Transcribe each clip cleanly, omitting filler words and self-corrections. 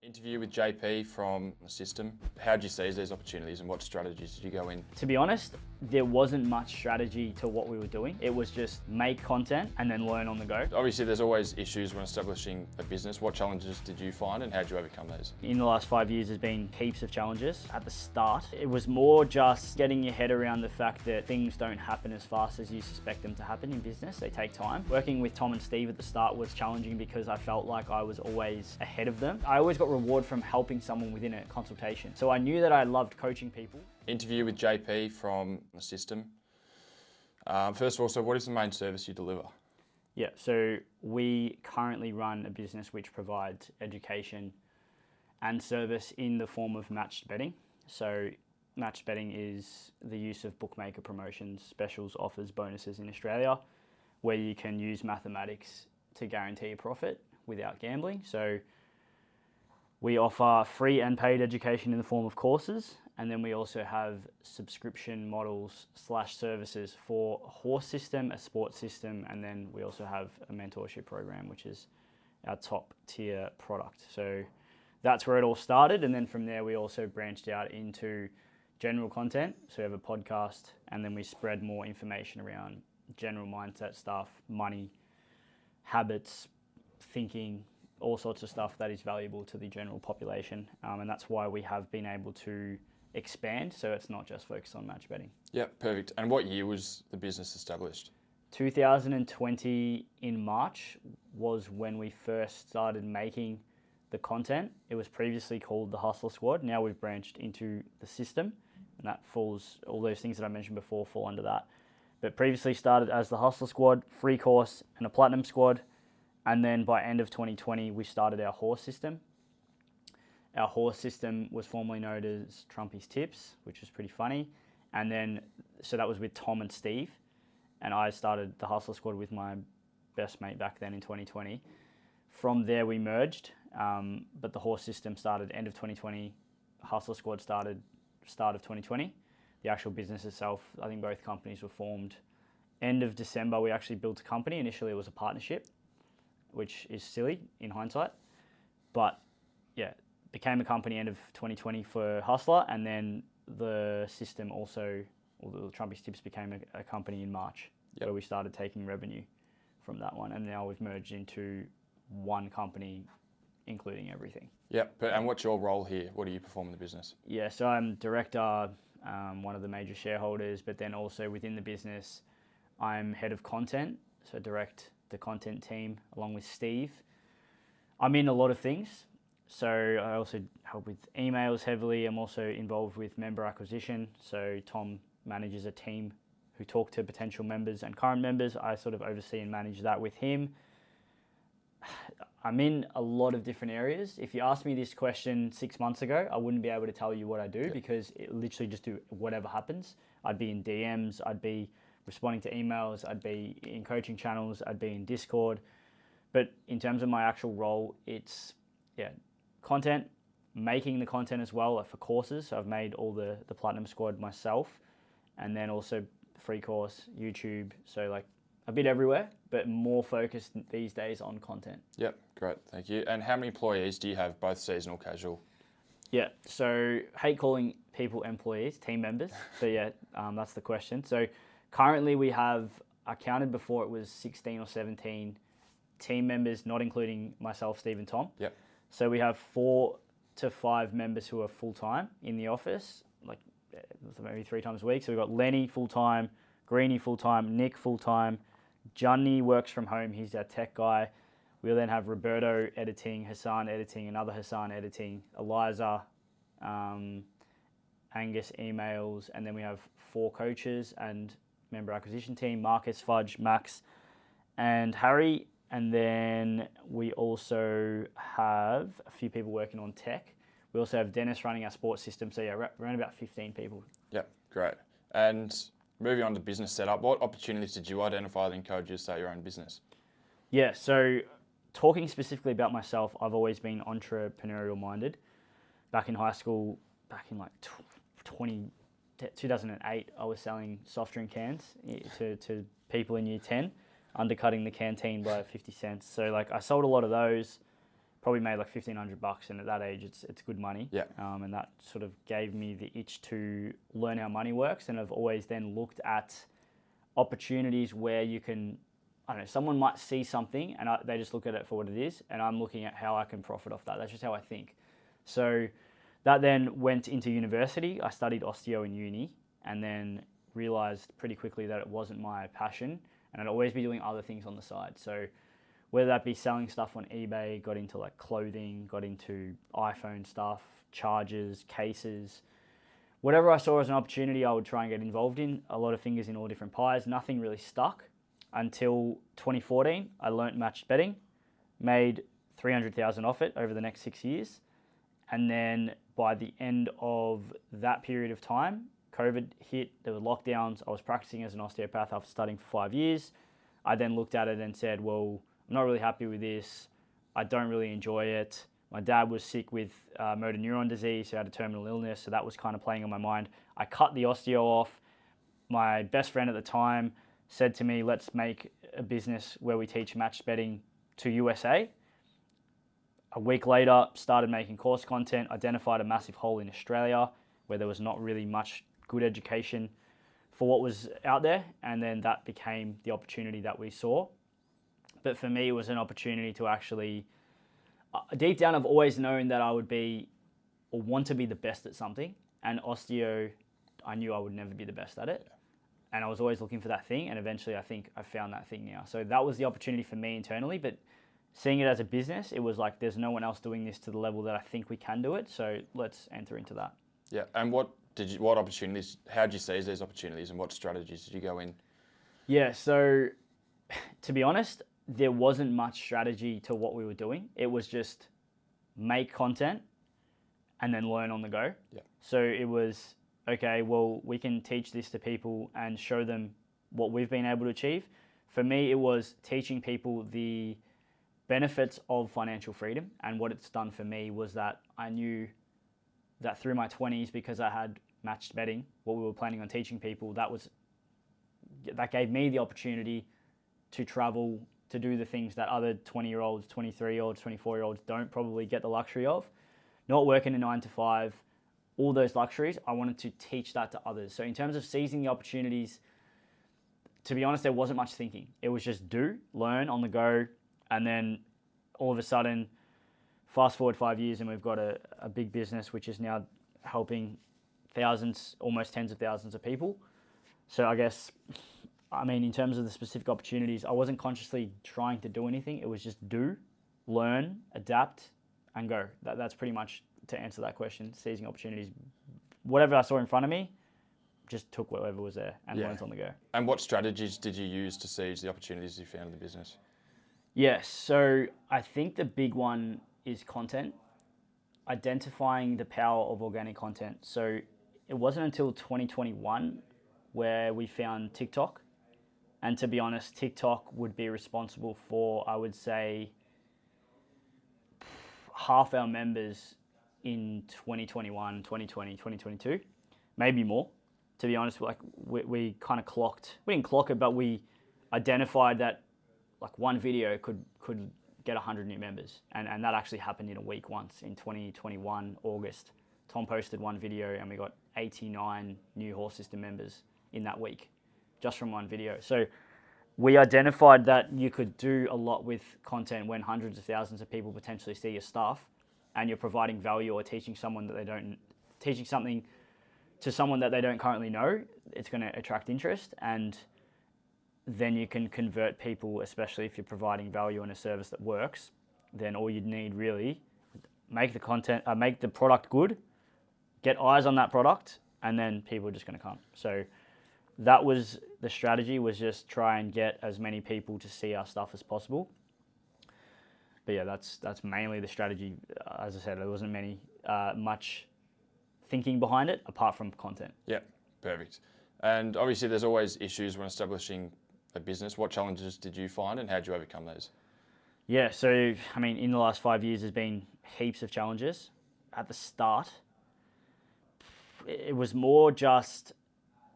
Interview with JP from the system. How did you seize these opportunities and what strategies did you go in? To be honest, there wasn't much strategy to what we were doing. It was just make content and then learn on the go. Obviously, there's always issues when establishing a business. What challenges did you find and how did you overcome those? In the last 5 years, there's been heaps of challenges. At the start, it was more just getting your head around the fact that things don't happen as fast as you suspect them to happen in business. They take time. Working with Tom and Steve at the start was challenging because I felt like I was always ahead of them. I always got reward from helping someone within a consultation. So I knew that I loved coaching people. Interview with JP from the system. First of all, so what is the main service you deliver? Yeah, so we currently run a business which provides education and service in the form of matched betting. So matched betting is the use of bookmaker promotions, specials, offers, bonuses in Australia, where you can use mathematics to guarantee a profit without gambling. So we offer free and paid education in the form of courses, and then we also have subscription models / services for a horse system, a sports system, and then we also have a mentorship program, which is our top tier product. So that's where it all started, and then from there we also branched out into general content. So we have a podcast, and then we spread more information around general mindset stuff, money, habits, thinking, all sorts of stuff that is valuable to the general population. And that's why we have been able to expand, so it's not just focused on match betting. Yeah, perfect. And what year was the business established? 2020 in March was when we first started making the content. It was previously called the Hustler Squad. Now we've branched into the system, and that falls, all those things that I mentioned before fall under that. But previously started as the Hustler Squad, free course, and a Platinum Squad. And then by end of 2020, we started our horse system. Our horse system was formerly known as Trumpy's Tips, which was pretty funny. And then, so that was with Tom and Steve. And I started the Hustler Squad with my best mate back then in 2020. From there, we merged, but the horse system started end of 2020. Hustler Squad started start of 2020. The actual business itself, I think both companies were formed end of December. We actually built a company. Initially, it was a partnership, which is silly in hindsight. But yeah, became a company end of 2020 for Hustler, and then the system also, or the Trumpy's Tips became a company in March, where we started taking revenue from that one. And now we've merged into one company, including everything. Yep, and what's your role here? What do you perform in the business? Yeah, so I'm director, one of the major shareholders, but then also within the business, I'm head of content, so direct the content team along with Steve. I'm in a lot of things. So I also help with emails heavily. I'm also involved with member acquisition. So Tom manages a team who talk to potential members and current members. I sort of oversee and manage that with him. I'm in a lot of different areas. If you asked me this question 6 months ago, I wouldn't be able to tell you what I do because it literally just do whatever happens. I'd be in DMs, I'd be responding to emails, I'd be in coaching channels, I'd be in Discord. But in terms of my actual role, it's content, making the content as well, like for courses. So I've made all the Platinum Squad myself, and then also free course, YouTube. So like a bit everywhere, but more focused these days on content. Yep, great, thank you. And how many employees do you have, both seasonal, casual? Yeah, so hate calling people employees, team members, but yeah, that's the question. So currently we have, I counted before, it was 16 or 17 team members, not including myself, Steve and Tom. Yep. So we have 4 to 5 members who are full-time in the office, like maybe 3 times a week. So we've got Lenny full-time, Greeny full-time, Nick full-time, Johnny works from home, he's our tech guy. We'll then have Roberto editing, Hassan editing, another Hassan editing, Eliza, Angus emails, and then we have 4 coaches and member acquisition team, Marcus, Fudge, Max, and Harry. And then we also have a few people working on tech. We also have Dennis running our sports system. So yeah, around about 15 people. Yep, great. And moving on to business setup, what opportunities did you identify that encouraged you to start your own business? Yeah, so talking specifically about myself, I've always been entrepreneurial minded. Back in high school, back in like 2008, I was selling soft drink cans to people in year 10. Undercutting the canteen by 50 cents. So like I sold a lot of those, probably made like $1,500, and at that age, it's good money. Yeah. And that sort of gave me the itch to learn how money works, and I've always then looked at opportunities where you can, I don't know, someone might see something and they just look at it for what it is, and I'm looking at how I can profit off that. That's just how I think. So that then went into university. I studied osteo in uni, and then realized pretty quickly that it wasn't my passion, and I'd always be doing other things on the side. So whether that be selling stuff on eBay, got into like clothing, got into iPhone stuff, chargers, cases, whatever I saw as an opportunity, I would try and get involved in. A lot of fingers in all different pies. Nothing really stuck until 2014. I learnt matched betting, made 300,000 off it over the next 6 years. And then by the end of that period of time, COVID hit, there were lockdowns. I was practicing as an osteopath after studying for 5 years. I then looked at it and said, well, I'm not really happy with this. I don't really enjoy it. My dad was sick with motor neuron disease, so he had a terminal illness, so that was kind of playing on my mind. I cut the osteo off. My best friend at the time said to me, let's make a business where we teach match betting to USA. A week later, started making course content, identified a massive hole in Australia where there was not really much good education for what was out there, and then that became the opportunity that we saw. But for me, it was an opportunity to actually, deep down, I've always known that I would be or want to be the best at something. And osteo, I knew I would never be the best at it. Yeah. And I was always looking for that thing. And eventually, I think I found that thing now. So that was the opportunity for me internally. But seeing it as a business, it was like, there's no one else doing this to the level that I think we can do it. So let's enter into that. Yeah. And what opportunities, how did you seize these opportunities, and what strategies did you go in? Yeah. So to be honest, there wasn't much strategy to what we were doing. It was just make content and then learn on the go. Yeah. So it was, okay, well, we can teach this to people and show them what we've been able to achieve. For me, it was teaching people the benefits of financial freedom. And what it's done for me was that I knew that through my 20s, because I had matched betting, what we were planning on teaching people, that gave me the opportunity to travel, to do the things that other 20-year-olds, 23-year-olds, 24-year-olds don't probably get the luxury of. Not working a 9 to 5, all those luxuries, I wanted to teach that to others. So in terms of seizing the opportunities, to be honest, there wasn't much thinking. It was just do, learn on the go, and then all of a sudden, fast forward 5 years and we've got a big business which is now helping thousands, almost tens of thousands of people. So I guess, in terms of the specific opportunities, I wasn't consciously trying to do anything. It was just do, learn, adapt, and go. That's pretty much to answer that question, seizing opportunities. Whatever I saw in front of me, just took whatever was there and learned on the go. And what strategies did you use to seize the opportunities you found in the business? Yes, so I think the big one is content, identifying the power of organic content. So it wasn't until 2021 where we found TikTok. And to be honest, TikTok would be responsible for, I would say, half our members in 2021, 2020, 2022, maybe more. To be honest, like we kind of we didn't clock it, but we identified that like one video could get 100 new members. And that actually happened in a week once in 2021, August. Tom posted one video and we got 89 new horse system members in that week, just from one video. So we identified that you could do a lot with content when hundreds of thousands of people potentially see your stuff, and you're providing value or teaching something to someone that they don't currently know. It's going to attract interest, and then you can convert people, especially if you're providing value and a service that works. Then all you'd need really, make the product good, get eyes on that product, and then people are just going to come. So that was the strategy, was just try and get as many people to see our stuff as possible. But yeah, that's mainly the strategy. As I said, there wasn't much thinking behind it apart from content. Yeah, perfect. And obviously there's always issues when establishing a business. What challenges did you find and how did you overcome those? Yeah, so in the last 5 years there's been heaps of challenges. At the start, it was more just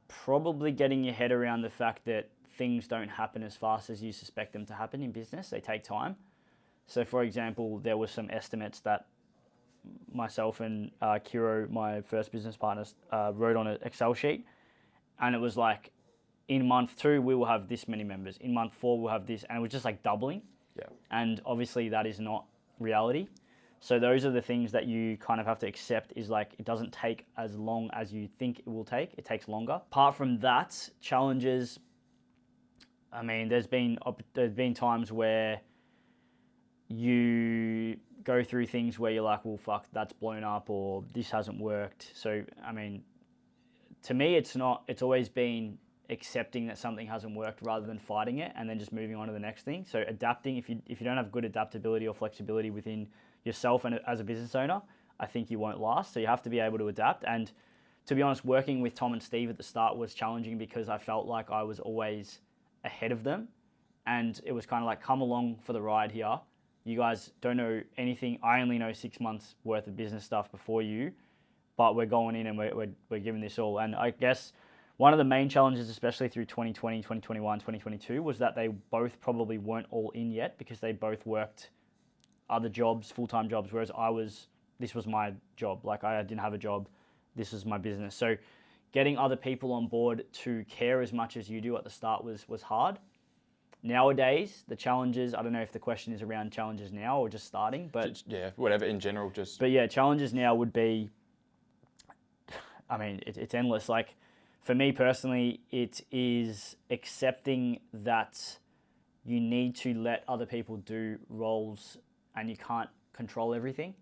probably getting your head around the fact that things don't happen as fast as you suspect them to happen in business. They take time. So for example, there were some estimates that myself and Kiro, my first business partner, wrote on an Excel sheet, and it was like, in month 2 we will have this many members. In month 4 we'll have this, and it was just like doubling. Yeah. And obviously that is not reality. So those are the things that you kind of have to accept, is like, it doesn't take as long as you think it will take. It takes longer. Apart from that, challenges, I mean, there's been times where you go through things where you're like, well, fuck, that's blown up, or this hasn't worked. So, I mean, to me, it's always been accepting that something hasn't worked rather than fighting it and then just moving on to the next thing. So adapting, if you don't have good adaptability or flexibility within yourself and as a business owner, I think you won't last. So you have to be able to adapt. And to be honest, working with Tom and Steve at the start was challenging because I felt like I was always ahead of them. And it was kind of like, come along for the ride here. You guys don't know anything. I only know 6 months worth of business stuff before you, but we're going in and we're giving this all. And I guess one of the main challenges, especially through 2020, 2021, 2022, was that they both probably weren't all in yet because they both worked other jobs, full-time jobs, whereas this was my job. Like, I didn't have a job. This is my business. So getting other people on board to care as much as you do at the start was hard. Nowadays, the challenges, I don't know if the question is around challenges now or just starting, but yeah, whatever in general, just. But yeah, challenges now would be, I mean, it's endless. Like, for me personally, it is accepting that you need to let other people do roles and you can't control everything.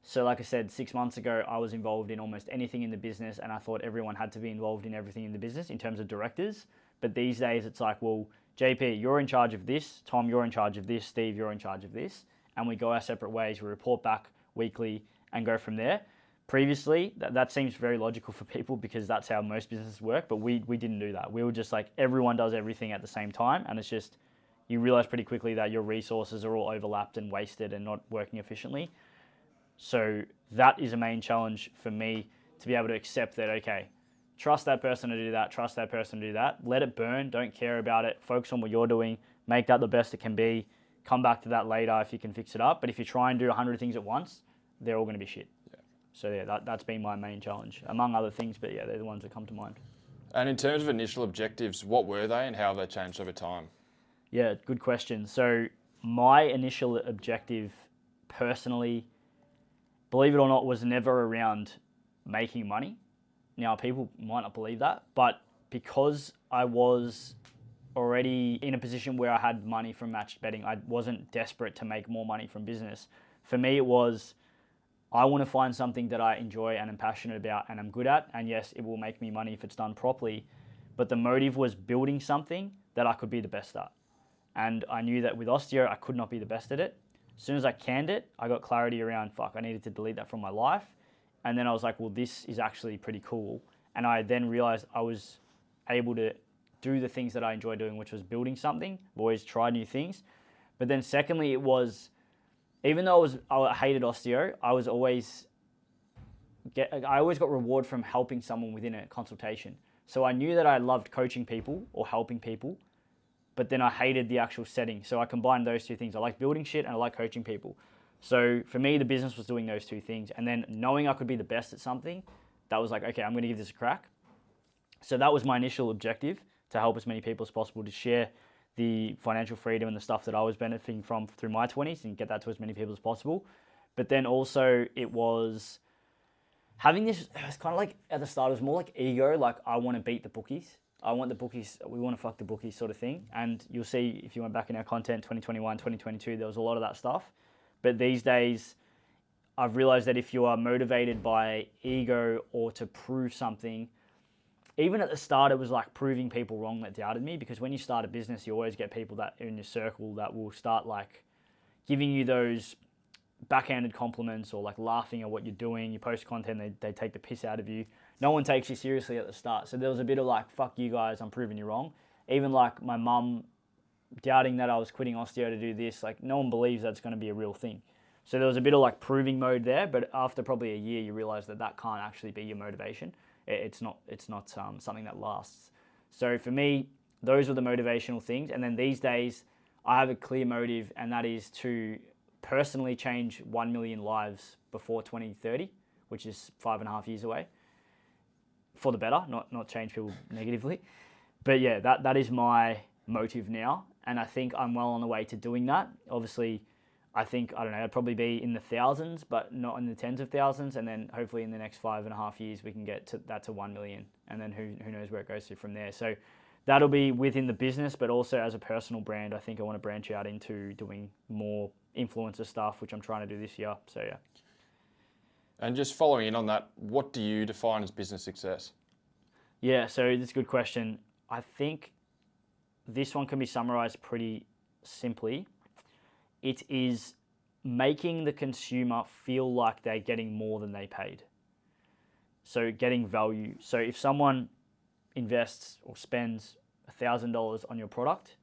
So like I said, 6 months ago, I was involved in almost anything in the business, and I thought everyone had to be involved in everything in the business in terms of directors. But these days it's like, well, JP, you're in charge of this. Tom, you're in charge of this. Steve, you're in charge of this. And we go our separate ways. We report back weekly and go from there. Previously, that seems very logical for people because that's how most businesses work, but we didn't do that. We were just like, everyone does everything at the same time, and it's just, you realize pretty quickly that your resources are all overlapped and wasted and not working efficiently. So that is a main challenge for me, to be able to accept that, okay, trust that person to do that, trust that person to do that, let it burn, don't care about it, focus on what you're doing, make that the best it can be, come back to that later if you can fix it up. But if you try and do 100 things at once, they're all going to be shit. So yeah, that's been my main challenge, among other things, but yeah, they're the ones that come to mind. And in terms of initial objectives, what were they and how have they changed over time? Yeah, good question. So my initial objective personally, believe it or not, was never around making money. Now, people might not believe that, but because I was already in a position where I had money from matched betting, I wasn't desperate to make more money from business. For me, it was, I want to find something that I enjoy and am passionate about and I'm good at. And yes, it will make me money if it's done properly. But the motive was building something that I could be the best at. And I knew that with Osteo, I could not be the best at it. As soon as I canned it, I got clarity around, fuck, I needed to delete that from my life. And then I was like, well, this is actually pretty cool. And I then realized I was able to do the things that I enjoy doing, which was building something. I've always tried new things. But then secondly, it was, even though I hated Osteo, I always got reward from helping someone within a consultation. So I knew that I loved coaching people or helping people, but then I hated the actual setting. So I combined those two things. I like building shit and I like coaching people. So for me, the business was doing those two things. And then knowing I could be the best at something, that was like, okay, I'm going to give this a crack. So that was my initial objective, to help as many people as possible, to share the financial freedom and the stuff that I was benefiting from through my 20s and get that to as many people as possible. But then also it was having this, it was kind of like, at the start, it was more like ego, like I want to beat the bookies. I want the bookies, we want to fuck the bookies sort of thing. And you'll see if you went back in our content, 2021, 2022, there was a lot of that stuff. But these days, I've realized that if you are motivated by ego or to prove something, even at the start, it was like proving people wrong that doubted me, because when you start a business, you always get people that are in your circle that will start like giving you those backhanded compliments or like laughing at what you're doing. You post content, they take the piss out of you. No one takes you seriously at the start. So there was a bit of like, fuck you guys, I'm proving you wrong. Even like my mum doubting that I was quitting Osteo to do this, like no one believes that's going to be a real thing. So there was a bit of like proving mode there, but after probably a year, you realize that that can't actually be your motivation. It's not something that lasts. So for me, those were the motivational things. And then these days, I have a clear motive, and that is to personally change 1 million lives before 2030, which is 5.5 years away, for the better, not change people negatively. But yeah, that is my motive now, and I think I'm well on the way to doing that. Obviously, I think, I don't know, I'd probably be in the thousands, but not in the tens of thousands, and then hopefully in the next 5.5 years we can get to 1 million, and then who knows where it goes to from there. So that'll be within the business, but also as a personal brand, I think I want to branch out into doing more influencer stuff, which I'm trying to do this year. So yeah. And just following in on that, what do you define as business success? Yeah, so that's a good question. I think this one can be summarized pretty simply. It is making the consumer feel like they're getting more than they paid. So getting value. So if someone invests or spends $1,000 on your product,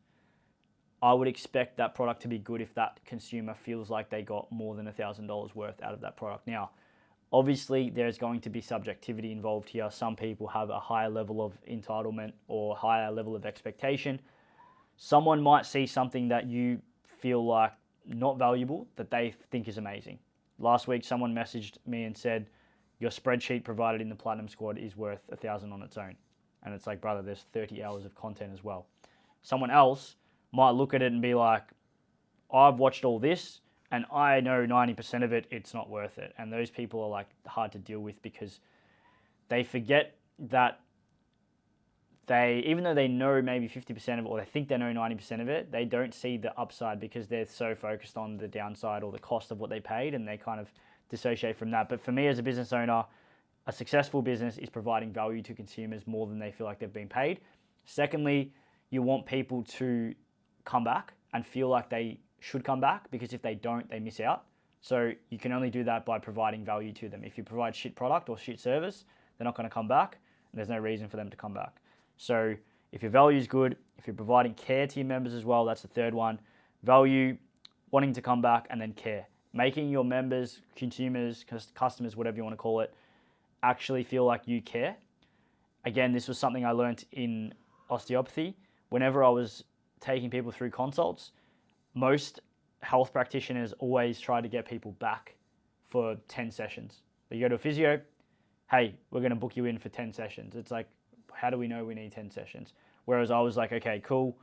I would expect that product to be good if that consumer feels like they got more than $1,000 worth out of that product. Now, obviously, there's going to be subjectivity involved here. Some people have a higher level of entitlement or higher level of expectation. Someone might see something that you feel like not valuable that they think is amazing. Last week, someone messaged me and said, your spreadsheet provided in the Platinum Squad is worth 1,000 on its own. And it's like, brother, there's 30 hours of content as well. Someone else might look at it and be like, I've watched all this and I know 90% of it, it's not worth it. And those people are like hard to deal with because they forget that even though they know maybe 50% of it, or they think they know 90% of it, they don't see the upside because they're so focused on the downside or the cost of what they paid, and they kind of dissociate from that. But for me as a business owner, a successful business is providing value to consumers more than they feel like they've been paid. Secondly, you want people to come back and feel like they should come back, because if they don't, they miss out. So you can only do that by providing value to them. If you provide shit product or shit service, they're not going to come back, and there's no reason for them to come back. So if your value is good, if you're providing care to your members as well, that's the third one. Value, wanting to come back, and then care. Making your members, consumers, customers, whatever you want to call it, actually feel like you care. Again, this was something I learned in osteopathy. Whenever I was taking people through consults, most health practitioners always try to get people back for 10 sessions. You go to a physio, hey, we're going to book you in for 10 sessions. It's like, how do we know we need 10 sessions? Whereas I was like, okay, cool.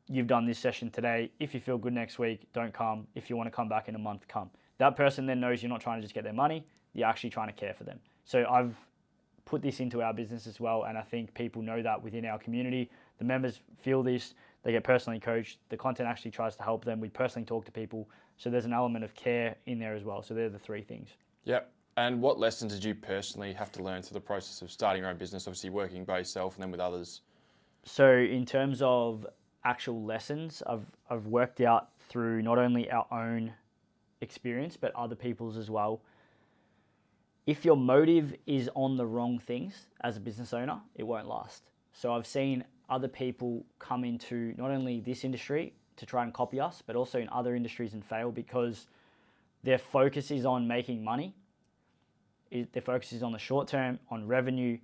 You've done this session today. If you feel good next week, don't come. If you want to come back in a month, come. That person then knows you're not trying to just get their money. You're actually trying to care for them. So I've put this into our business as well, and I think people know that within our community. The members feel this. They get personally coached. The content actually tries to help them. We personally talk to people. So there's an element of care in there as well. So they're the three things. Yep. And what lessons did you personally have to learn through the process of starting your own business, obviously working by yourself and then with others? So in terms of actual lessons, I've worked out through not only our own experience, but other people's as well. If your motive is on the wrong things as a business owner, it won't last. So I've seen other people come into not only this industry to try and copy us, but also in other industries and fail because their focus is on making money. Their focus is on the short term, on revenue,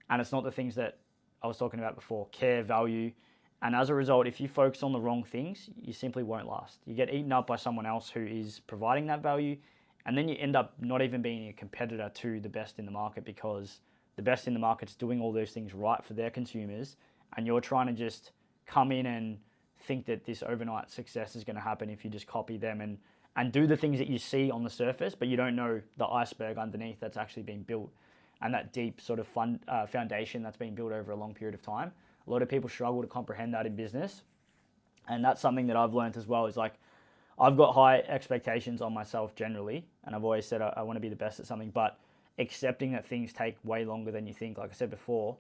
and it's not the things that I was talking about before, care, value. And as a result, if you focus on the wrong things, you simply won't last. You get eaten up by someone else who is providing that value, and then you end up not even being a competitor to the best in the market because the best in the market's doing all those things right for their consumers, and you're trying to just come in and think that this overnight success is going to happen if you just copy them and do the things that you see on the surface, but you don't know the iceberg underneath that's actually being built and that deep sort of foundation that's been built over a long period of time. A lot of people struggle to comprehend that in business, and that's something that I've learned as well. Is like, I've got high expectations on myself generally, and I've always said I want to be the best at something, but accepting that things take way longer than you think, like I said before,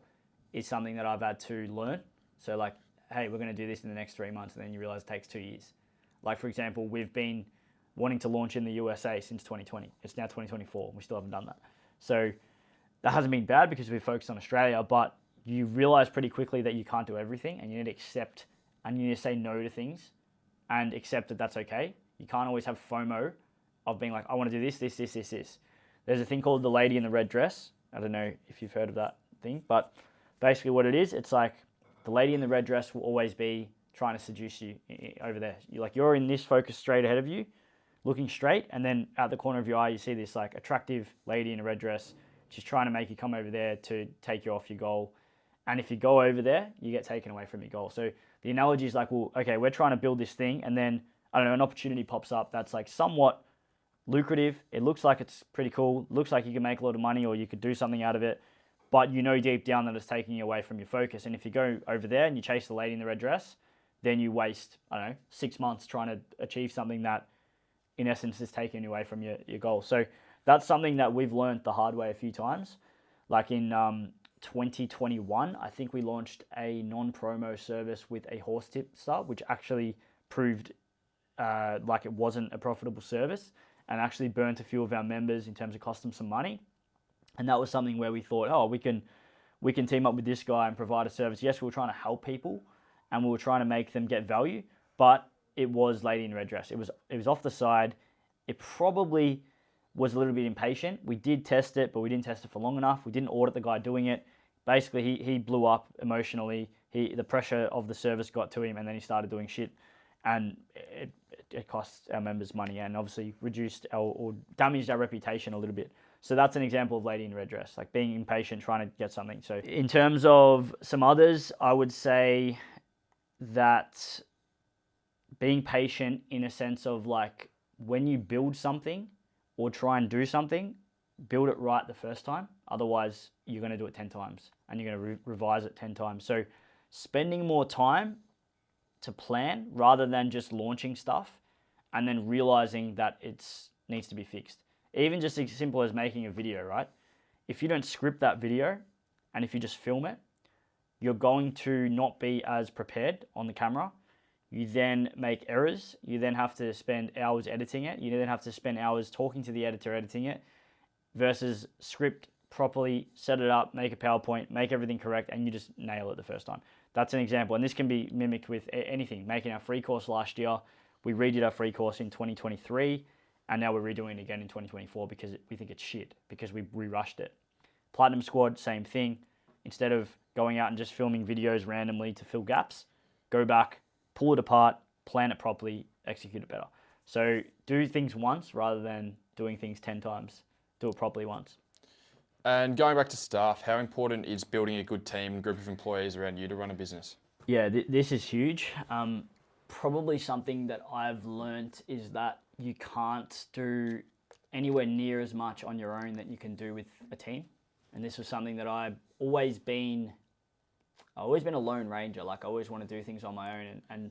is something that I've had to learn. So like, hey, we're going to do this in the next 3 months, and then you realize it takes 2 years. Like, for example, we've been wanting to launch in the USA since 2020. It's now 2024. We still haven't done that. So that hasn't been bad because we've focused on Australia, but you realize pretty quickly that you can't do everything, and you need to accept and you need to say no to things and accept that that's okay. You can't always have FOMO of being like, I want to do this, this, this, this, this. There's a thing called the lady in the red dress. I don't know if you've heard of that thing, but basically what it is, it's like the lady in the red dress will always be trying to seduce you over there. You're in this focus straight ahead of you, looking straight, and then at the corner of your eye, you see this like attractive lady in a red dress. She's trying to make you come over there to take you off your goal. And if you go over there, you get taken away from your goal. So the analogy is like, well, okay, we're trying to build this thing, and then, I don't know, an opportunity pops up that's like somewhat lucrative. It looks like it's pretty cool. Looks like you can make a lot of money or you could do something out of it. But you know deep down that it's taking you away from your focus. And if you go over there and you chase the lady in the red dress, then you waste, I don't know, 6 months trying to achieve something that in essence is taking you away from your goal. So that's something that we've learned the hard way a few times. Like in 2021, I think we launched a non-promo service with a horse tipster, which actually proved like it wasn't a profitable service and actually burnt a few of our members in terms of cost them some money. And that was something where we thought, oh, we can team up with this guy and provide a service. Yes, we were trying to help people and we were trying to make them get value, but it was lady in red dress. It was off the side. It probably was a little bit impatient. We did test it, but we didn't test it for long enough. We didn't audit the guy doing it. Basically, he blew up emotionally. The pressure of the service got to him, and then he started doing shit, and it cost our members money and obviously reduced or damaged our reputation a little bit. So that's an example of lady in red dress, like being impatient, trying to get something. So in terms of some others, I would say that being patient in a sense of like when you build something or try and do something, build it right the first time. Otherwise, you're going to do it 10 times and you're going to revise it 10 times. So spending more time to plan rather than just launching stuff and then realizing that it needs to be fixed. Even just as simple as making a video, right? If you don't script that video and if you just film it, you're going to not be as prepared on the camera. You then make errors. You then have to spend hours editing it. You then have to spend hours talking to the editor editing it versus script properly, set it up, make a PowerPoint, make everything correct, and you just nail it the first time. That's an example. And this can be mimicked with anything. Making our free course last year, we redid our free course in 2023, and now we're redoing it again in 2024 because we think it's shit, because we rushed it. Platinum Squad, same thing. Instead of going out and just filming videos randomly to fill gaps, go back, pull it apart, plan it properly, execute it better. So do things once rather than doing things 10 times. Do it properly once. And going back to staff, how important is building a good team and group of employees around you to run a business? Yeah, this is huge. Probably something that I've learned is that you can't do anywhere near as much on your own that you can do with a team. And this was something that I've always been a lone ranger. Like I always want to do things on my own, and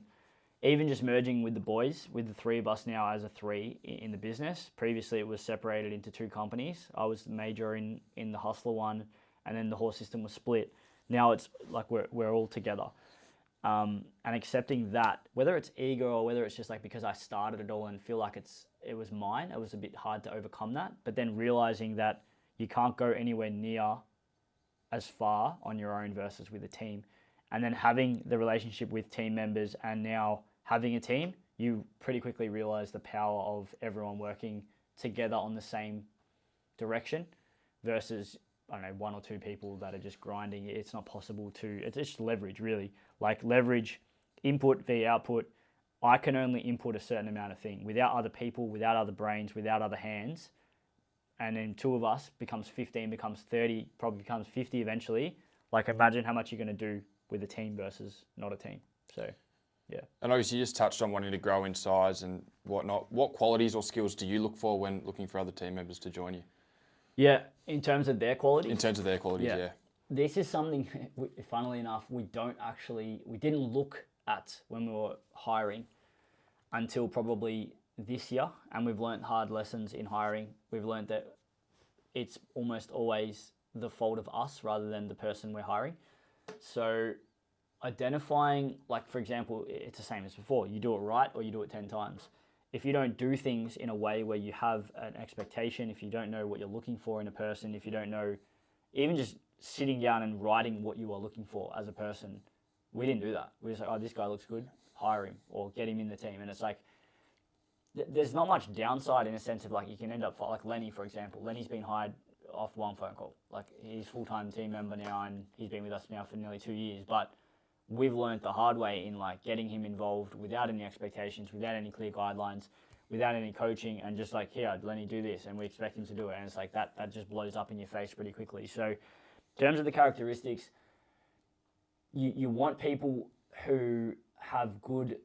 even just merging with the boys, with the three of us now as a three in the business. Previously it was separated into two companies. I was the major in the Hustler one, and then the horse system was split. Now it's like we're all together. And accepting that, whether it's ego or whether it's just like because I started it all and feel like it was mine, it was a bit hard to overcome that. But then realizing that you can't go anywhere near as far on your own versus with a team. And then having the relationship with team members and now having a team, you pretty quickly realize the power of everyone working together on the same direction versus, I don't know, one or two people that are just grinding. It's not possible to, it's just leverage really. Like leverage, input via output. I can only input a certain amount of thing without other people, without other brains, without other hands. And then two of us becomes 15, becomes 30, probably becomes 50 eventually. Like imagine how much you're going to do with a team versus not a team. So, yeah. And obviously you just touched on wanting to grow in size and whatnot. What qualities or skills do you look for when looking for other team members to join you? Yeah, in terms of their qualities? In terms of their qualities, yeah. This is something, funnily enough, we didn't look at when we were hiring until probably this year, and we've learned hard lessons in hiring. We've learned that it's almost always the fault of us rather than the person we're hiring. So identifying, like for example, it's the same as before. You do it right or you do it 10 times. If you don't do things in a way where you have an expectation, if you don't know what you're looking for in a person, if you don't know, even just sitting down and writing what you are looking for as a person, we didn't do that. We were just like, oh, this guy looks good, hire him or get him in the team. And it's like, there's not much downside in a sense of like you can end up, like Lenny, for example. Lenny's been hired off one phone call. Like he's a full-time team member now and he's been with us now for nearly 2 years. But we've learned the hard way in like getting him involved without any expectations, without any clear guidelines, without any coaching, and just like, here, Lenny, do this, and we expect him to do it, and it's like that just blows up in your face pretty quickly. So in terms of the characteristics, you want people who have good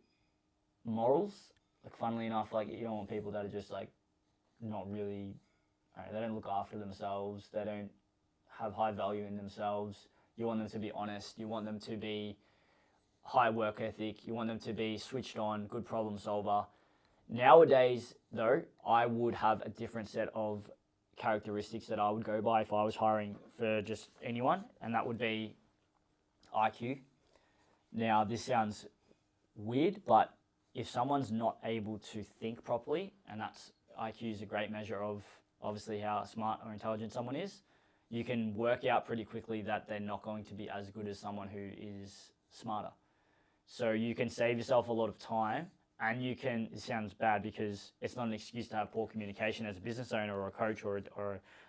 morals. Like, funnily enough, like, you don't want people that are just like not really, they don't look after themselves, they don't have high value in themselves. You want them to be honest, you want them to be high work ethic, you want them to be switched on, good problem solver. Nowadays, though, I would have a different set of characteristics that I would go by if I was hiring for just anyone, and that would be IQ. Now, this sounds weird, but if someone's not able to think properly, and that's IQ is a great measure of obviously how smart or intelligent someone is, you can work out pretty quickly that they're not going to be as good as someone who is smarter. So you can save yourself a lot of time, and you can, it sounds bad because it's not an excuse to have poor communication as a business owner or a coach or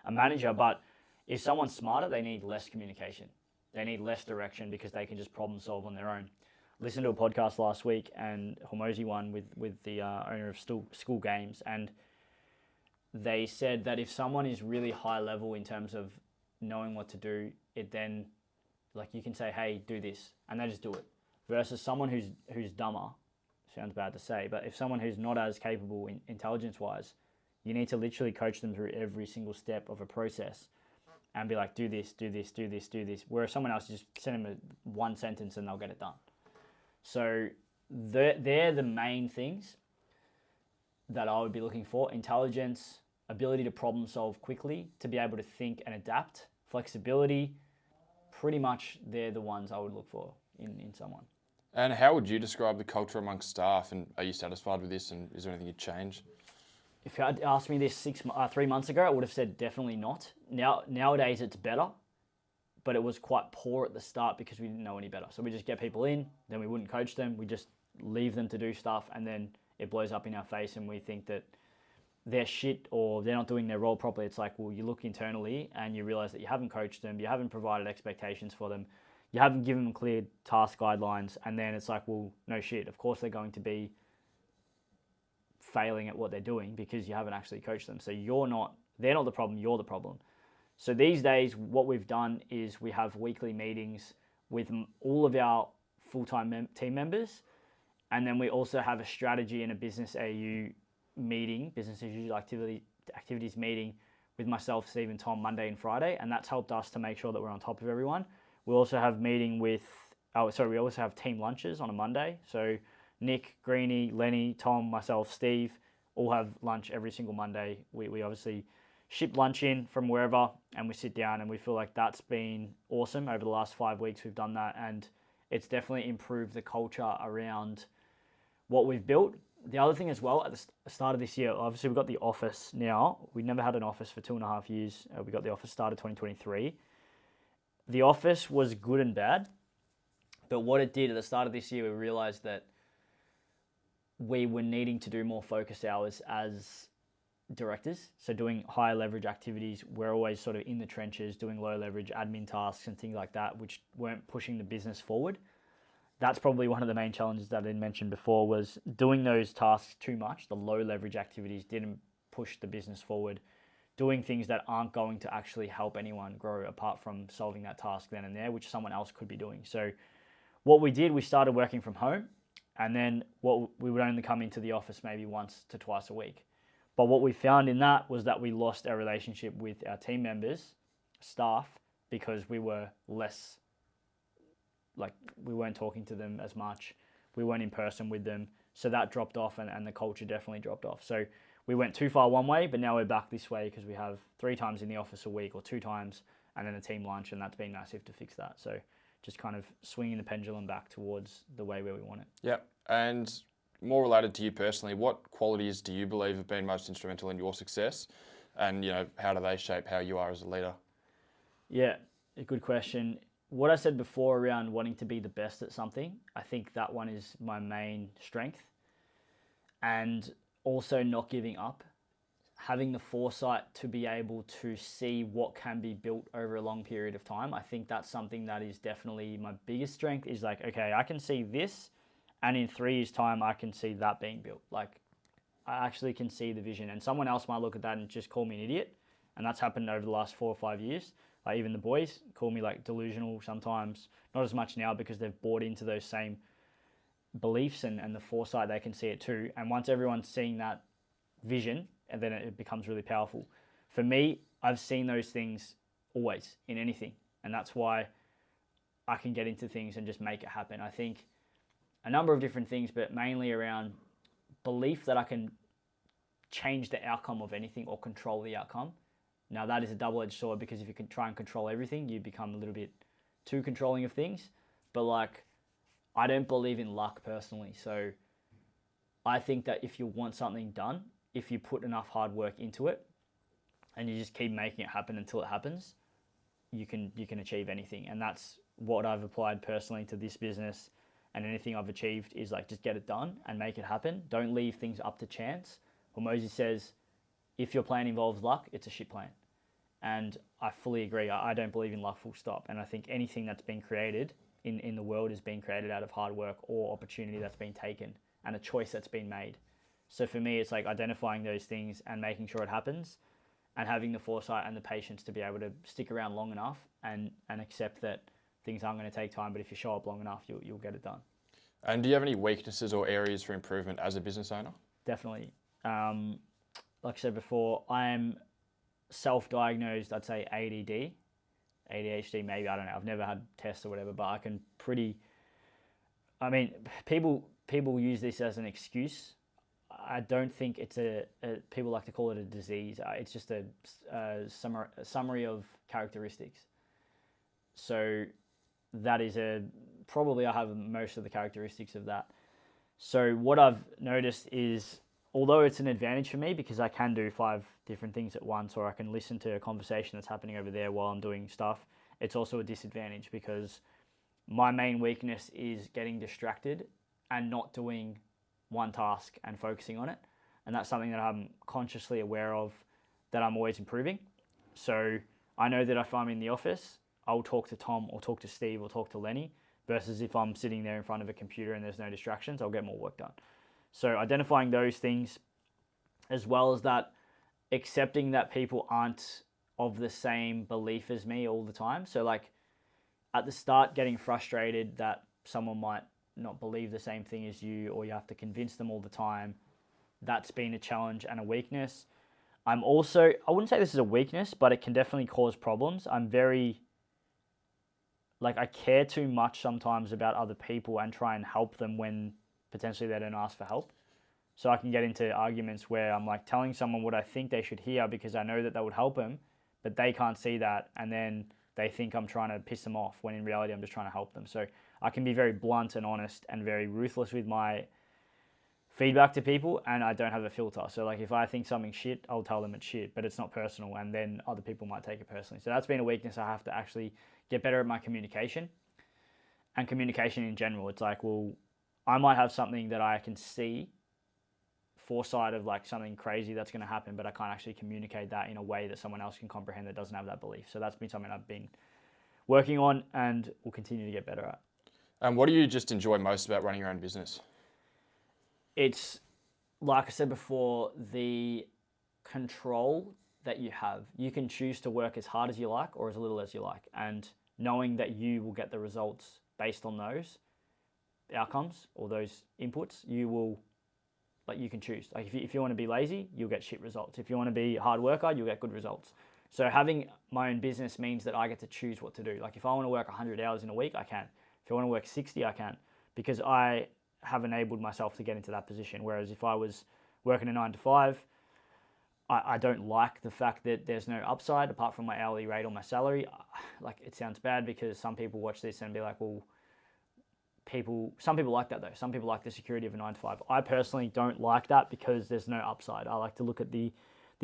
a manager, but if someone's smarter, they need less communication. They need less direction because they can just problem solve on their own. Listened to a podcast last week, and Hormozy one with the owner of School Games, and they said that if someone is really high level in terms of knowing what to do, it then, like, you can say, hey, do this, and they just do it. Versus someone who's dumber, sounds bad to say, but if someone who's not as capable intelligence-wise, you need to literally coach them through every single step of a process and be like, do this, do this, do this, do this. Whereas someone else, you just send them one sentence and they'll get it done. So they're the main things that I would be looking for. Intelligence, ability to problem solve quickly, to be able to think and adapt, flexibility, pretty much they're the ones I would look for in someone. And how would you describe the culture amongst staff, and are you satisfied with this, and is there anything you'd change? If you had asked me this 3 months ago, I would have said definitely not. Nowadays it's better, but it was quite poor at the start because we didn't know any better. So we just get people in, then we wouldn't coach them, we just leave them to do stuff, and then it blows up in our face and we think that they're shit or they're not doing their role properly. It's like, well, you look internally and you realize that you haven't coached them, you haven't provided expectations for them, you haven't given them clear task guidelines, and then it's like, well, no shit, of course they're going to be failing at what they're doing because you haven't actually coached them. So they're not the problem, you're the problem. So these days, what we've done is we have weekly meetings with all of our full-time team members, and then we also have a strategy and a business AU meeting, business as usual activities meeting with myself, Steve, and Tom Monday and Friday, and that's helped us to make sure that we're on top of everyone. We also have we also have team lunches on a Monday. So Nick, Greenie, Lenny, Tom, myself, Steve, all have lunch every single Monday. We obviously ship lunch in from wherever and we sit down, and we feel like that's been awesome. Over the last 5 weeks we've done that, and it's definitely improved the culture around what we've built. The other thing as well, at the start of this year, obviously we've got the office now. We never had an office for 2.5 years. We got the office started 2023. The office was good and bad, but what it did at the start of this year, we realized that we were needing to do more focus hours as directors. So doing higher leverage activities, we're always sort of in the trenches doing low leverage admin tasks and things like that, which weren't pushing the business forward. That's probably one of the main challenges that I didn't mention before, was doing those tasks too much. The low leverage activities didn't push the business forward. Doing things that aren't going to actually help anyone grow apart from solving that task then and there, which someone else could be doing. So what we did, we started working from home, and then we would only come into the office maybe once to twice a week. But what we found in that was that we lost our relationship with our team members, staff, because we were less, like, we weren't talking to them as much. We weren't in person with them. So that dropped off, and the culture definitely dropped off. So we went too far one way, but now we're back this way because we have 3 times in the office a week, or 2 times, and then a team lunch, and that's been massive to fix that. So just kind of swinging the pendulum back towards the way where we want it. Yep. And more related to you personally, what qualities do you believe have been most instrumental in your success? And, how do they shape how you are as a leader? Yeah, a good question. What I said before around wanting to be the best at something, I think that one is my main strength. And also not giving up. having the foresight to be able to see what can be built over a long period of time. I think that's something that is definitely my biggest strength, is like, okay, I can see this, and in 3 years' time, I can see that being built. Like, I actually can see the vision, and someone else might look at that and just call me an idiot. And that's happened over the last 4 or 5 years. Like, even the boys call me like delusional sometimes, not as much now because they've bought into those same beliefs and the foresight, they can see it too. And once everyone's seeing that vision, and then it becomes really powerful. For me, I've seen those things always in anything, and that's why I can get into things and just make it happen. I think a number of different things, but mainly around belief that I can change the outcome of anything or control the outcome. Now, that is a double-edged sword, because if you can try and control everything, you become a little bit too controlling of things. But like, I don't believe in luck personally. So I think that if you want something done, if you put enough hard work into it and you just keep making it happen until it happens, you can achieve anything. And that's what I've applied personally to this business, and anything I've achieved is like, just get it done and make it happen. Don't leave things up to chance. Hormozy says, if your plan involves luck, it's a shit plan. And I fully agree. I don't believe in luck, full stop. And I think anything that's been created in the world is being created out of hard work or opportunity that's been taken and a choice that's been made. So for me, it's like identifying those things and making sure it happens, and having the foresight and the patience to be able to stick around long enough and accept that things aren't going to take time, but if you show up long enough, you'll get it done. And do you have any weaknesses or areas for improvement as a business owner? Definitely. Like I said before, I'm self-diagnosed, I'd say ADD, ADHD maybe, I don't know. I've never had tests or whatever, but I can people use this as an excuse. I don't think it's people like to call it a disease. It's just a summary of characteristics. So that is probably I have most of the characteristics of that. So what I've noticed is, although it's an advantage for me because I can do 5 different things at once, or I can listen to a conversation that's happening over there while I'm doing stuff, it's also a disadvantage because my main weakness is getting distracted and not doing one task and focusing on it. And that's something that I'm consciously aware of, that I'm always improving. So I know that if I'm in the office, I'll talk to Tom or talk to Steve or talk to Lenny, versus if I'm sitting there in front of a computer and there's no distractions, I'll get more work done. So identifying those things, as well as that, accepting that people aren't of the same belief as me all the time. So like at the start, getting frustrated that someone might not believe the same thing as you, or you have to convince them all the time. That's been a challenge and a weakness. I wouldn't say this is a weakness, but it can definitely cause problems. I care too much sometimes about other people and try and help them when potentially they don't ask for help. So I can get into arguments where I'm like telling someone what I think they should hear because I know that would help them, but they can't see that, and then they think I'm trying to piss them off, when in reality I'm just trying to help them. So I can be very blunt and honest and very ruthless with my feedback to people, and I don't have a filter. So like if I think something's shit, I'll tell them it's shit, but it's not personal, and then other people might take it personally. So that's been a weakness. I have to actually get better at my communication, and communication in general. It's like, well, I might have something that I can see foresight of like something crazy that's going to happen, but I can't actually communicate that in a way that someone else can comprehend that doesn't have that belief. So that's been something I've been working on and will continue to get better at. And what do you just enjoy most about running your own business? It's, like I said before, the control that you have. You can choose to work as hard as you like or as little as you like. And knowing that you will get the results based on those outcomes or those inputs, you can choose. Like if you want to be lazy, you'll get shit results. If you want to be a hard worker, you'll get good results. So having my own business means that I get to choose what to do. Like if I want to work 100 hours in a week, I can. If I want to work 60, I can, because I have enabled myself to get into that position. Whereas if I was working a 9 to 5, I don't like the fact that there's no upside apart from my hourly rate or my salary. Like, it sounds bad because some people watch this and be like, well, some people like that though. Some people like the security of a 9 to 5. I personally don't like that because there's no upside. I like to look at the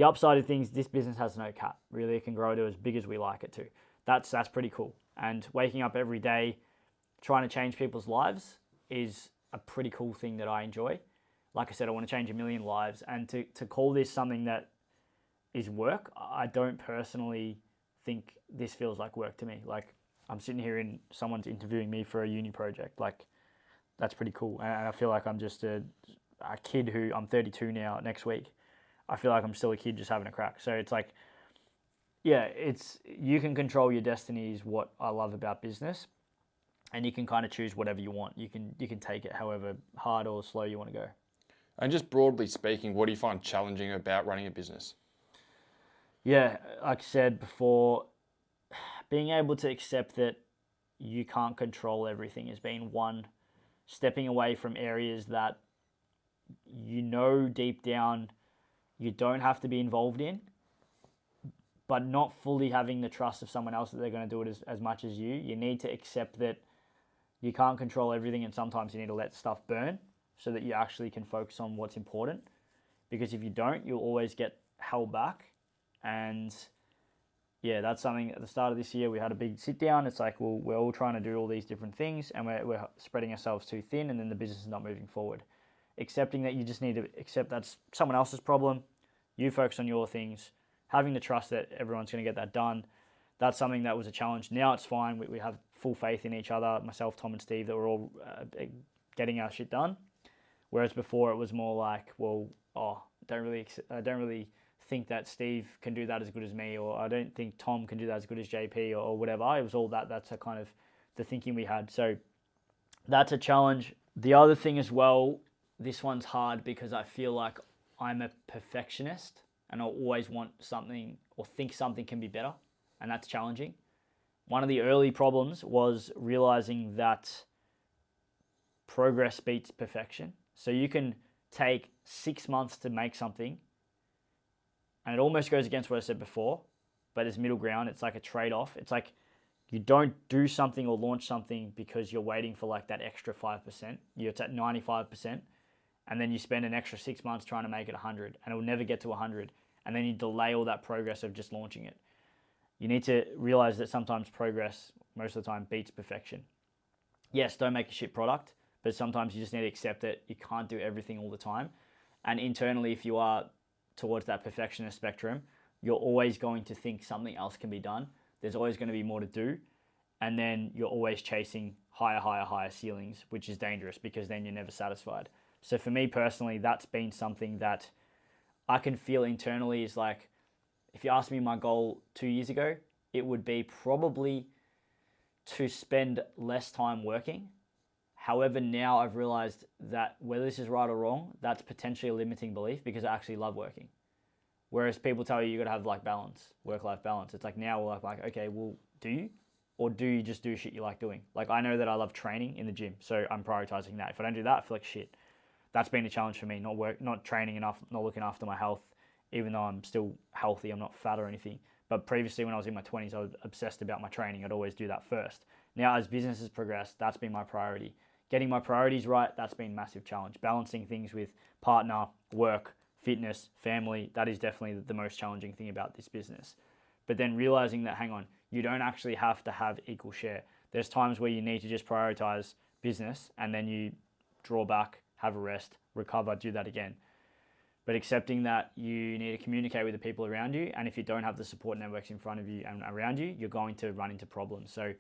upside of things. This business has no cap. Really, it can grow to as big as we like it to. That's pretty cool. And waking up every day trying to change people's lives is a pretty cool thing that I enjoy. Like I said, I want to change 1 million lives, and to call this something that is work. I don't personally think this feels like work to me. Like I'm sitting here and someone's interviewing me for a uni project. Like that's pretty cool. And I feel like I'm just a kid who I'm 32 now next week. I feel like I'm still a kid just having a crack. So it's like, yeah, it's you can control your destiny is what I love about business. And you can kind of choose whatever you want. You can take it however hard or slow you want to go. And just broadly speaking, what do you find challenging about running a business? Yeah, like I said before, being able to accept that you can't control everything has been one. Stepping away from areas that you know deep down you don't have to be involved in, but not fully having the trust of someone else that they're going to do it as much as you. You need to accept that you can't control everything, and sometimes you need to let stuff burn so that you actually can focus on what's important. Because if you don't, you'll always get held back. And yeah, that's something at the start of this year we had a big sit down. It's like, well, we're all trying to do all these different things and we're spreading ourselves too thin, and then the business is not moving forward. Accepting that you just need to accept that's someone else's problem. You focus on your things, having the trust that everyone's going to get that done. That's something that was a challenge. Now it's fine. We have full faith in each other, myself, Tom and Steve, that we're all getting our shit done. Whereas before it was more like, well, I don't really think that Steve can do that as good as me, or I don't think Tom can do that as good as JP, or whatever. It was all that. That's a kind of the thinking we had. So that's a challenge. The other thing as well, this one's hard because I feel like I'm a perfectionist and I always want something or think something can be better, and that's challenging. One of the early problems was realizing that progress beats perfection. So you can take 6 months to make something, and it almost goes against what I said before, but it's middle ground. It's like a trade-off. It's like you don't do something or launch something because you're waiting for like that extra 5%. You're at 95%, and then you spend an extra 6 months trying to make it 100, and it will never get to 100. And then you delay all that progress of just launching it. You need to realize that sometimes progress, most of the time, beats perfection. Yes, don't make a shit product, but sometimes you just need to accept that you can't do everything all the time. And internally, if you are towards that perfectionist spectrum, you're always going to think something else can be done. There's always going to be more to do. And then you're always chasing higher ceilings, which is dangerous because then you're never satisfied. So for me personally, that's been something that I can feel internally is like, if you asked me my goal 2 years ago, it would be probably to spend less time working. However, now I've realized that whether this is right or wrong, that's potentially a limiting belief because I actually love working. Whereas people tell you got to have like balance, work-life balance. It's like now we're like, okay, well, do you? Or do you just do shit you like doing? Like I know that I love training in the gym, so I'm prioritizing that. If I don't do that, I feel like shit. That's been a challenge for me, not training enough, not looking after my health, even though I'm still healthy, I'm not fat or anything. But previously when I was in my 20s, I was obsessed about my training. I'd always do that first. Now as business has progressed, that's been my priority. Getting my priorities right, that's been a massive challenge. Balancing things with partner, work, fitness, family, that is definitely the most challenging thing about this business. But then realizing that, hang on, you don't actually have to have equal share. There's times where you need to just prioritize business and then you draw back, have a rest, recover, do that again. But accepting that you need to communicate with the people around you, and if you don't have the support networks in front of you and around you, you're going to run into problems. So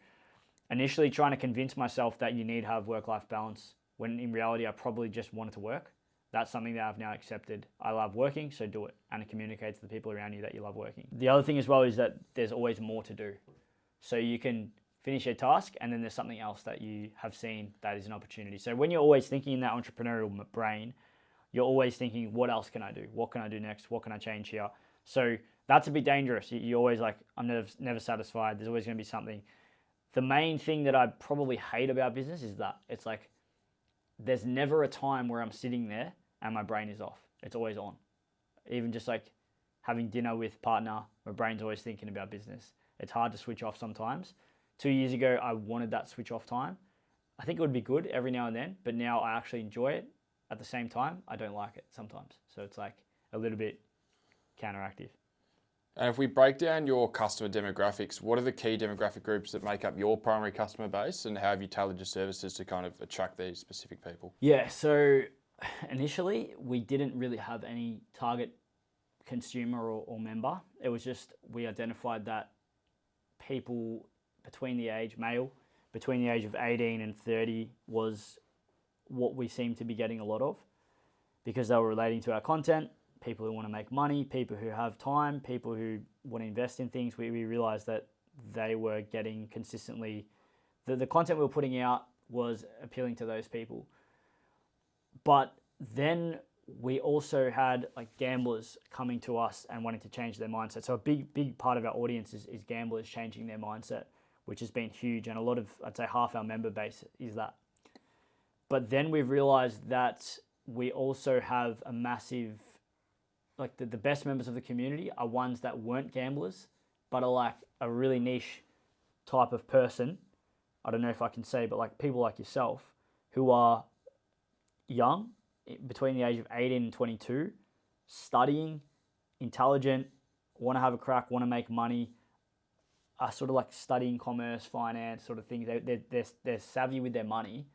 initially trying to convince myself that you need to have work-life balance, when in reality I probably just wanted to work. That's something that I've now accepted. I love working, so do it, and it communicates to the people around you that you love working. The other thing as well is that there's always more to do. So you can finish your task and then there's something else that you have seen that is an opportunity. So when you're always thinking in that entrepreneurial brain, you're always thinking, what else can I do? What can I do next? What can I change here? So that's a bit dangerous. You're always like, I'm never satisfied. There's always going to be something. The main thing that I probably hate about business is that it's like, there's never a time where I'm sitting there and my brain is off. It's always on. Even just like having dinner with partner, my brain's always thinking about business. It's hard to switch off sometimes. 2 years ago, I wanted that switch off time. I think it would be good every now and then, but now I actually enjoy it. At the same time, I don't like it sometimes. So it's like a little bit counteractive. And if we break down your customer demographics, what are the key demographic groups that make up your primary customer base, and how have you tailored your services to kind of attract these specific people? Yeah, so initially we didn't really have any target consumer or member. It was just we identified that people between the age, male, between the age of 18 and 30 was what we seemed to be getting a lot of, because they were relating to our content. People who want to make money, people who have time, people who want to invest in things. We realized that they were getting consistently, the content we were putting out was appealing to those people. But then we also had like gamblers coming to us and wanting to change their mindset. So a big part of our audience is gamblers changing their mindset, which has been huge. And a lot of, I'd say half our member base is that. But then we've realized that we also have a massive, like the best members of the community are ones that weren't gamblers, but are like a really niche type of person. I don't know if I can say, but like people like yourself who are young, between the age of 18 and 22, studying, intelligent, want to have a crack, want to make money, are sort of like studying commerce, finance, sort of things. They're savvy with their money.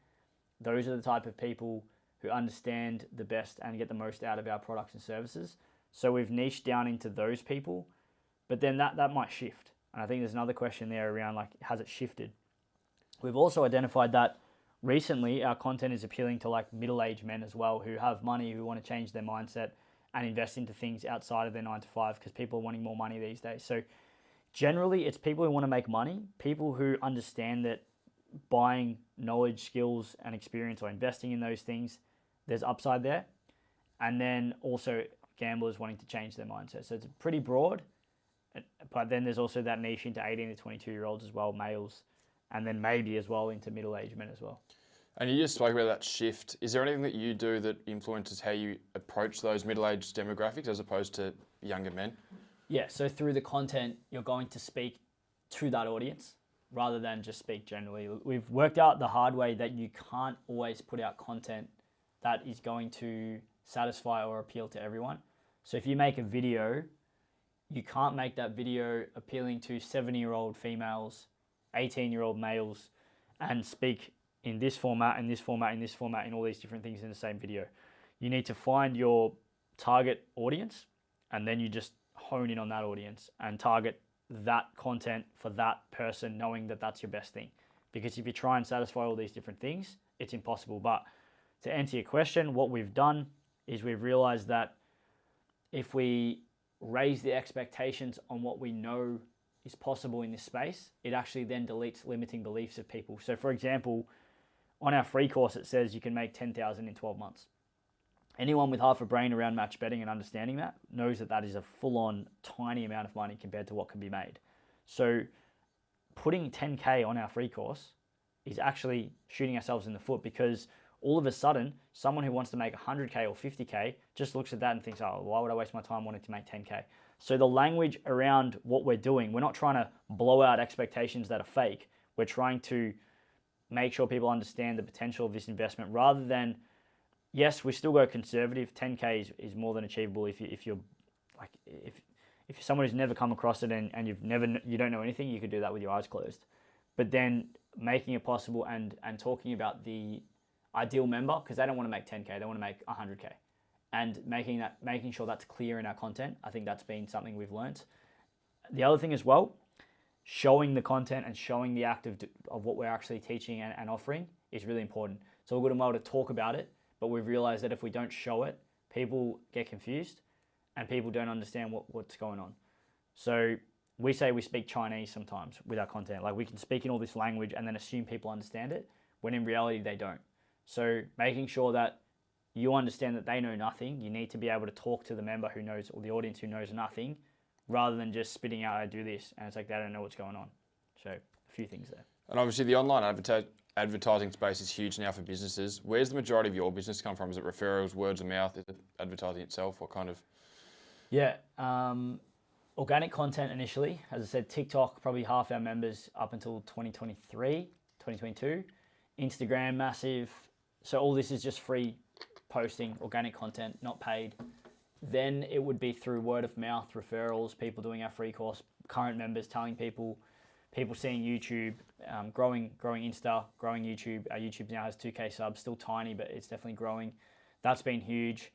Those are the type of people who understand the best and get the most out of our products and services. So we've niched down into those people, but then that might shift. And I think there's another question there around like, has it shifted? We've also identified that recently our content is appealing to like middle-aged men as well, who have money, who want to change their mindset and invest into things outside of their 9 to 5, because people are wanting more money these days. So generally it's people who want to make money, people who understand that buying knowledge, skills and experience or investing in those things, there's upside there. And then also gamblers wanting to change their mindset. So it's pretty broad, but then there's also that niche into 18 to 22 year olds as well, males, and then maybe as well into middle-aged men as well. And you just spoke about that shift. Is there anything that you do that influences how you approach those middle-aged demographics as opposed to younger men? Yeah, so through the content, you're going to speak to that audience rather than just speak generally. We've worked out the hard way that you can't always put out content that is going to satisfy or appeal to everyone. So if you make a video, you can't make that video appealing to 70-year-old females, 18-year-old males, and speak in this format, in this format, in this format, in all these different things in the same video. You need to find your target audience, and then you just hone in on that audience and target that content for that person, knowing that that's your best thing. Because if you try and satisfy all these different things, it's impossible. But to answer your question, what we've done is we've realized that if we raise the expectations on what we know is possible in this space, it actually then deletes limiting beliefs of people. So for example, on our free course, it says you can make 10,000 in 12 months. Anyone with half a brain around match betting and understanding that knows that that is a full-on tiny amount of money compared to what can be made. So putting 10K on our free course is actually shooting ourselves in the foot, because all of a sudden, someone who wants to make 100K or 50K just looks at that and thinks, oh, why would I waste my time wanting to make 10K? So the language around what we're doing, we're not trying to blow out expectations that are fake. We're trying to make sure people understand the potential of this investment rather than, yes, we still go conservative. 10K is more than achievable if you're someone who's never come across it and you don't know anything, you could do that with your eyes closed. But then making it possible and talking about the ideal member, because they don't want to make 10K, they want to make 100K. And making sure that's clear in our content. I think that's been something we've learnt. The other thing as well, showing the content and showing the act of what we're actually teaching and offering is really important. It's all good and well to talk about it, but we've realized that if we don't show it, people get confused and people don't understand what's going on. So we say we speak Chinese sometimes with our content. Like we can speak in all this language and then assume people understand it, when in reality they don't. So making sure that you understand that they know nothing, you need to be able to talk to the member who knows, or the audience who knows nothing, rather than just spitting out, I do this, and it's like they don't know what's going on. So a few things there. And obviously the online advertising space is huge now for businesses. Where's the majority of your business come from? Is it referrals, words of mouth? Is it advertising itself? What kind of? Yeah, organic content initially. As I said, TikTok, probably half our members up until 2023, 2022. Instagram, massive. So all this is just free posting, organic content, not paid. Then it would be through word of mouth, referrals, people doing our free course, current members telling people seeing YouTube, growing Insta, growing YouTube. Our YouTube now has 2K subs, still tiny, but it's definitely growing. That's been huge.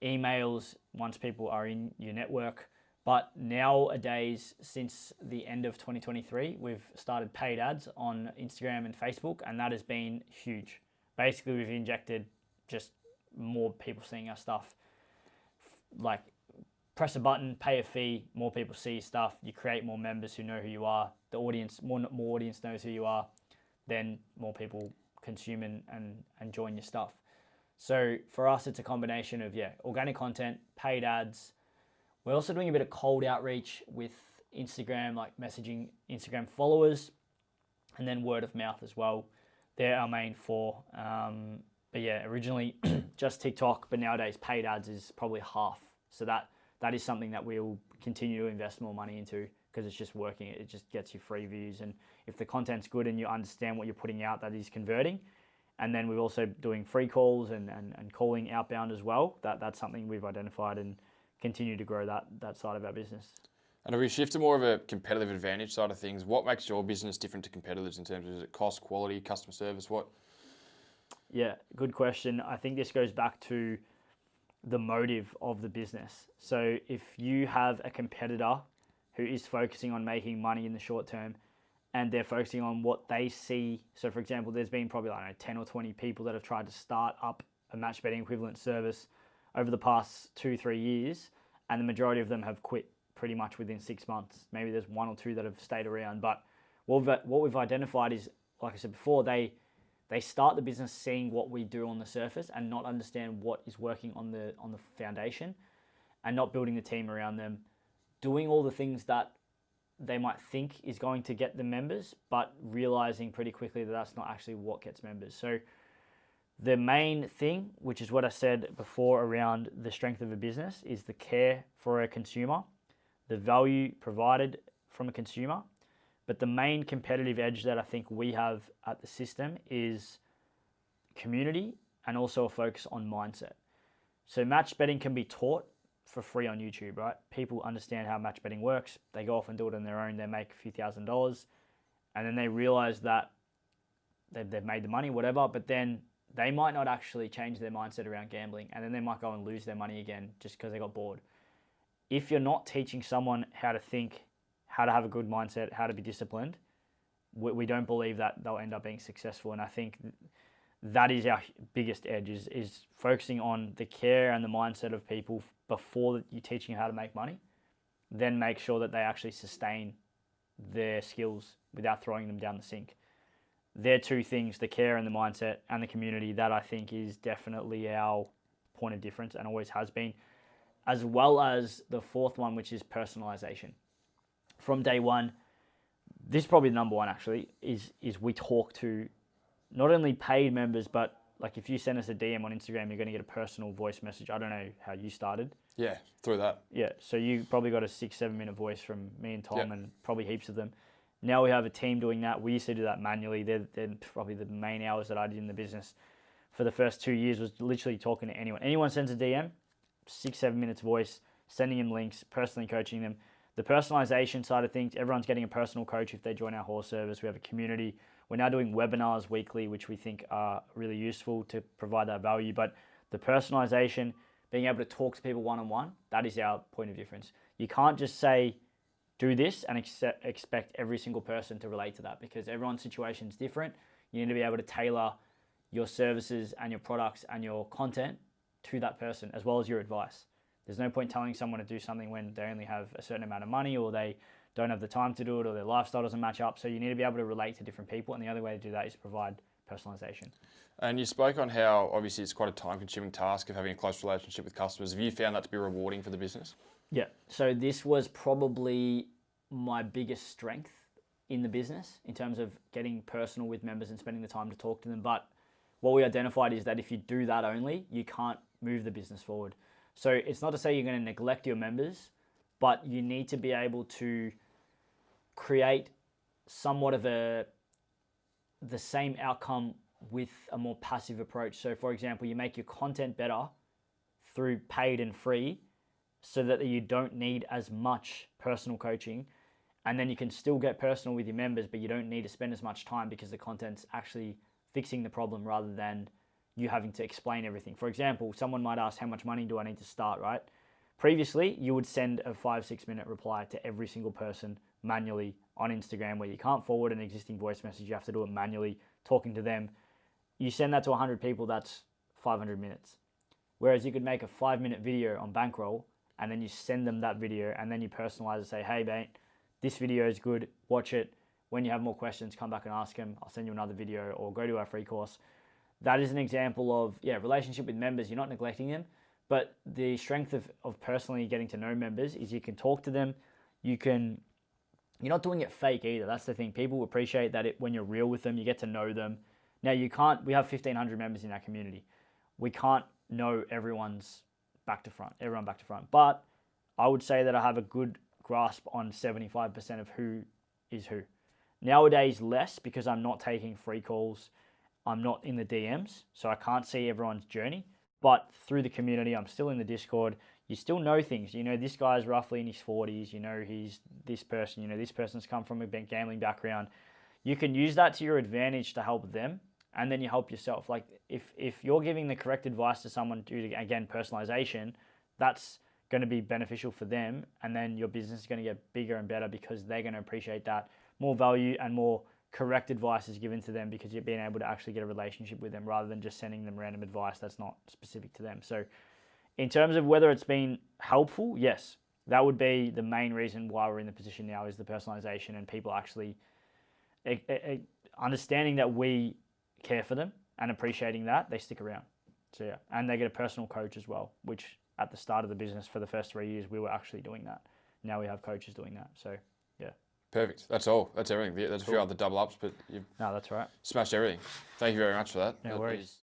emails once people are in your network. But nowadays, since the end of 2023, we've started paid ads on Instagram and Facebook, and that has been huge. Basically, we've injected just more people seeing our stuff. Like, press a button, pay a fee, more people see your stuff, you create more members who know who you are, the audience, more audience knows who you are, then more people consume and join your stuff. So for us, it's a combination of, organic content, paid ads. We're also doing a bit of cold outreach with Instagram, like messaging Instagram followers, and then word of mouth as well. They're our main four. But yeah, originally just TikTok, but nowadays paid ads is probably half. So that is something that we'll continue to invest more money into because it's just working. It just gets you free views. And if the content's good and you understand what you're putting out, that is converting. And then we're also doing free calls and calling outbound as well. That's something we've identified and continue to grow that side of our business. And if we shift to more of a competitive advantage side of things, what makes your business different to competitors in terms of, is it cost, quality, customer service? What? Yeah, good question. I think this goes back to the motive of the business. So if you have a competitor who is focusing on making money in the short term and they're focusing on what they see. So for example, there's been probably 10 or 20 people that have tried to start up a match betting equivalent service over the past 2-3 years, and the majority of them have quit pretty much within 6 months. Maybe there's 1 or 2 that have stayed around, but what we've identified is, like I said before, they start the business seeing what we do on the surface and not understand what is working on the foundation, and not building the team around them, doing all the things that they might think is going to get the members, but realizing pretty quickly that that's not actually what gets members. So the main thing, which is what I said before around the strength of a business, is the care for a consumer, the value provided from a consumer. But the main competitive edge that I think we have at the system is community and also a focus on mindset. So match betting can be taught for free on YouTube, right? People understand how match betting works. They go off and do it on their own. They make a few $1,000s, and then they realize that they've made the money, whatever, but then they might not actually change their mindset around gambling, and then they might go and lose their money again just because they got bored. If you're not teaching someone how to think, how to have a good mindset, how to be disciplined, we don't believe that they'll end up being successful. And I think that is our biggest edge, is focusing on the care and the mindset of people before you're teaching how to make money. Then make sure that they actually sustain their skills without throwing them down the sink. They're 2 things, the care and the mindset and the community, that I think is definitely our point of difference and always has been, as well as the 4th one, which is personalisation. From day one, this is probably the number one actually, is we talk to not only paid members, but like if you send us a DM on Instagram, you're going to get a personal voice message. I don't know how you started. Yeah, through that. Yeah, so you probably got a 6-7 minute voice from me and Tom, Yep. and probably heaps of them. Now we have a team doing that. We used to do that manually. They're probably the main hours that I did in the business for the first 2 years, was literally talking to anyone. Anyone sends a DM, 6-7 minutes voice, sending them links, personally coaching them. The personalization side of things, everyone's getting a personal coach if they join our horse service. We have a community. We're now doing webinars weekly, which we think are really useful to provide that value. But the personalization, being able to talk to people one-on-one, that is our point of difference. You can't just say, do this and expect every single person to relate to that, because everyone's situation is different. You need to be able to tailor your services and your products and your content to that person, as well as your advice. There's no point telling someone to do something when they only have a certain amount of money, or they don't have the time to do it, or their lifestyle doesn't match up. So you need to be able to relate to different people, and the only way to do that is provide personalization. And you spoke on how obviously it's quite a time-consuming task of having a close relationship with customers. Have you found that to be rewarding for the business? Yeah, so this was probably my biggest strength in the business in terms of getting personal with members and spending the time to talk to them. But what we identified is that if you do that only, you can't move the business forward. So it's not to say you're going to neglect your members, but you need to be able to create somewhat of the same outcome with a more passive approach. So for example, you make your content better through paid and free, so that you don't need as much personal coaching, and then you can still get personal with your members, but you don't need to spend as much time because the content's actually fixing the problem rather than you having to explain everything. For example, someone might ask, how much money do I need to start, right? Previously, you would send a 5-6 minute reply to every single person manually on Instagram, where you can't forward an existing voice message. You have to do it manually, talking to them. You send that to 100 people, that's 500 minutes. Whereas you could make a 5-minute video on Bankroll, and then you send them that video, and then you personalize and say, hey, mate, this video is good, watch it. When you have more questions, come back and ask them. I'll send you another video, or go to our free course. That is an example of, relationship with members. You're not neglecting them, but the strength of personally getting to know members is you can talk to them. You're not doing it fake either. That's the thing. People appreciate that when you're real with them, you get to know them. Now, we have 1,500 members in our community. We can't know everyone's back to front, but I would say that I have a good grasp on 75% of who is who. Nowadays, less, because I'm not taking free calls. I'm not in the DMs, so I can't see everyone's journey. But through the community, I'm still in the Discord. You still know things. You know, this guy's roughly in his 40s. You know, he's this person. You know, this person's come from a gambling background. You can use that to your advantage to help them, and then you help yourself. Like, if you're giving the correct advice to someone due to, again, personalization, that's going to be beneficial for them, and then your business is going to get bigger and better because they're going to appreciate that. More value and more correct advice is given to them because you're being able to actually get a relationship with them rather than just sending them random advice that's not specific to them. So in terms of whether it's been helpful, yes, that would be the main reason why we're in the position now, is the personalization and people actually understanding that we care for them and appreciating that, they stick around. So yeah, and they get a personal coach as well, which at the start of the business for the first 3 years, we were actually doing that. Now we have coaches doing that. So yeah. Perfect. That's all. That's everything. There's a few other double ups, but you've No, that's right. smashed everything. Thank you very much for that. No worries.